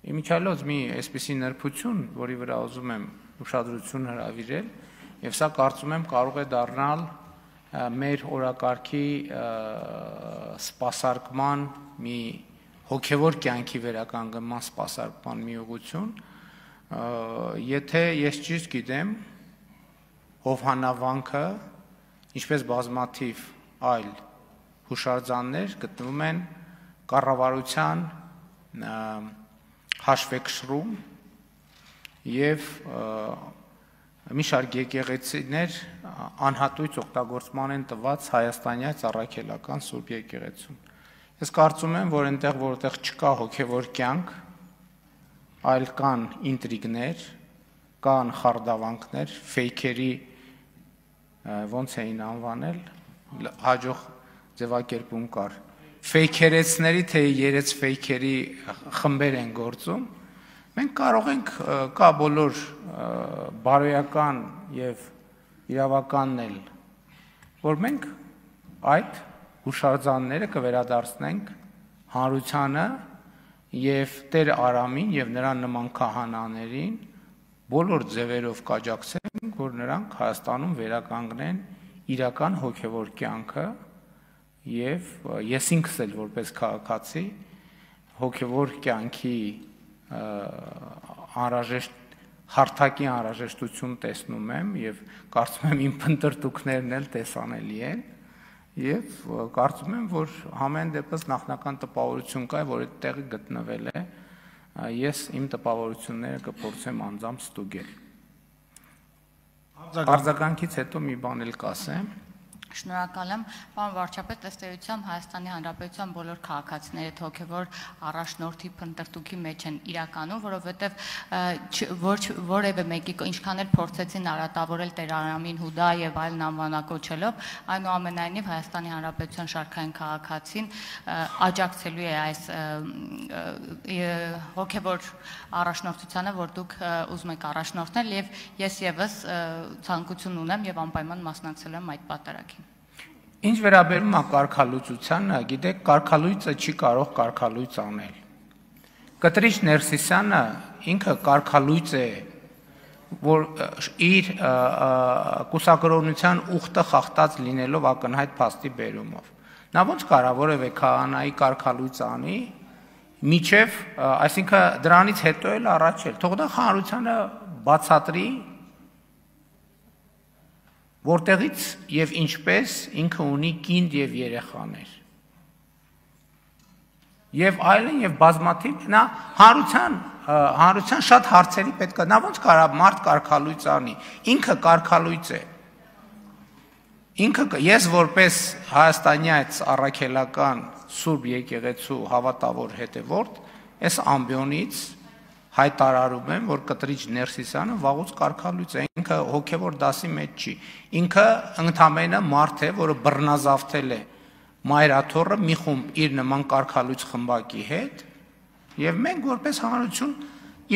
Իմիջիալոց մի այսպիսի նրբություն, որի վրա ուզում եմ ուշադրություն հրավիրել, եւ սա կարծում եմ կարող է դառնալ մեր օրակարգի սպասարկման մի հոգևոր կյանքի վերականգնման սպասարկման մի ուղղություն, եթե ես ճիշտ գիտեմ, Հովհաննավանքը, ինչպես բազմաթիվ այլ հուշարձաններ գտնվում են կառավարության հաշվեկշռում եւ մի շարք եկեղեցիներ անհատույց օգտագործման են տված հայաստանյաց առաքելական Սուրբ եկեղեցում։ Ես կարծում եմ, որ այնտեղ, որտեղ չկա հոգևոր կյանք, այլ կան ինտրիգներ, կան խարդավանքներ, ֆեյքերի ոնց էին անվանել, հաջող ձևակերպում կար, ֆեյքերեցների թե երեց ֆեյքերի խմբեր են գործում, մենք կարող ենք կա բոլոր բարոյական եւ իրավականն էլ, որ մենք այդ հուշարձանները կվերադարձնենք հանրությանը եւ Տեր Արամին եւ նրան նման քահանաներին բոլոր ձևերով կաջակցենք, որ նրանք Հայաստանում վերականգնեն իրական հոգևոր կյանքը եւ ես ինքս էլ որպես քաղաքացի հոգևոր կյանքի անհրաժեշտ հարթակի անհրաժեշտություն տեսնում եմ եւ կարծում եմ իմ փնտրտուքներն էլ տեսանելի են եւ կարծում եմ, որ համեն դեպս նախնական տպավորություն կա, որ այդ տեղը գտնվել է, ես իմ տպավորությունները կփորձեմ անձամբ ստուգել։ Արձագանքից հետո մի բան էլ կասեմ։ Շնորհակալ եմ, պարոն վարչապետ, ըստ էության Հայաստանի Հանրապետության բոլոր քաղաքացիները հոգևոր առաջնորդի փնտրտուքի մեջ են իրականում, որովհետև որևէ մեկի ինչքան էլ փորձեցին արատավորել Տեր Արամին Հուդա եւ այլն անվանակոչելով, այնուամենայնիվ Հայաստանի Հանրապետության շարքային քաղաքացին աջակցելու է այս հոգևոր առաջնորդությանը, որ դուք ուզում եք առաջնորդնել եւ ես եւս ցանկություն ունեմ եւ անպայման մասնակցել եմ այդ պատարագին։ Ինչ վերաբերում է կարգալույծությանը, գիտեք, կարգալույծը չի կարող կարգալույծ անել։ Կտրիչ Ներսիսյանը ինքը կարգալույծ է, որ իր կուսակրոնության ուխտը խախտած լինելով ակնհայտ փաստի բերումով։ Նա ոնց կարա որևէ քահանայի կարգալույծ անի, միջև, այսինքն դրանից հետո էլ առաջ էլ, թող դա հանրությանը բացատրի, որտեղից եւ ինչպես ինքը ունի կինդ եւ երեխաներ։ Եվ այլն եւ բազմաթիվ նա հանրության շատ հարցերի պետք է նա ոնց կարա մարդ կարգալույծ անի, ինքը կարգալույծ է։ Ինքը ես որպես հայաստանյաց առաքելական Սուրբ եկեղեցու հավատավոր հետևորդ, այս ամբիոնից հայտարարում եմ, որ Կտրիչ Ներսիսյանը վաղուց կարգալույծ է, ինքը հոգևոր դասի մեջ չի, ինքը ընդամենը մարդ է, որը բռնազավթել է մայրաթոռը մի խումբ իր նման կարգալույծ խմբակի հետ, եւ մենք որպես հանրություն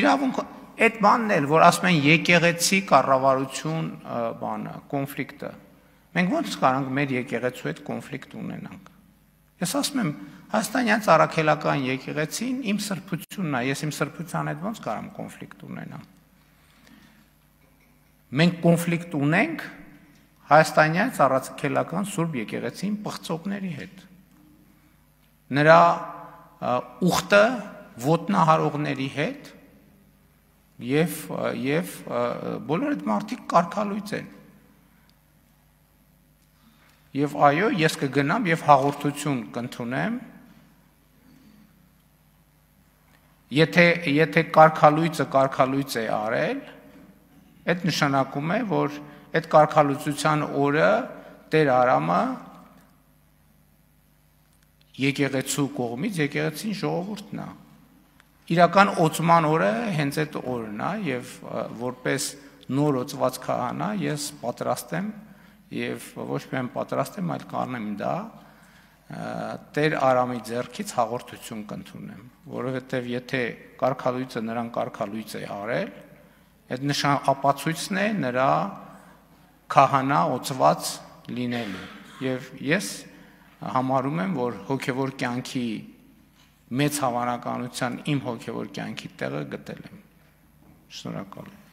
իրավունք այդ բանն էլ, որ ասում են եկեղեցի կառավարություն բանը, կոնֆլիկտը, մենք ոնց կարանք մեր եկեղեցու հետ կոնֆլիկտ ունենանք։ Ես ասում եմ, Հայաստանյան առաքելական եկեղեցին իմ սրբությունն է, ես իմ սրբության հետ ոնց կարամ կոնֆլիկտ ունենամ։ Մենք կոնֆլիկտ ունենք Հայաստանյան առաքելական Սուրբ եկեղեցին պղծողների հետ։ Նրա ուխտը ոտնահարողների հետ եւ բոլոր այդ մարդիկ կարգալույծ են։ Եվ այո, ես կգնամ եւ հաղորդություն կընդունեմ, եթե կարգալույծը է արել, այդ նշանակում է, որ այդ կարգալույծության օրը Տեր Արամը եկեղեցու կողմից եկեղեցին ժողովուրդն է։ Իրական օծման օրը հենց այդ օրն է եւ որպես նոր օծված քահանա ես պատրաստ եմ եւ ոչ միայն պատրաստ եմ, այլ կանեմ դա Տեր Արամի ձեռքից հաղորդություն կընդունեմ, որովհետեւ եթե կարգալույծը նրան կարգալույծ է արել, այդ նշան ապացույցն է նրա քահանա օծված լինելու եւ ես համարում եմ, որ հոգևոր կյանքի մեծ հավանականության իմ հոգևոր կյանքի տեղը գտել եմ։ Շնորհակալ եմ։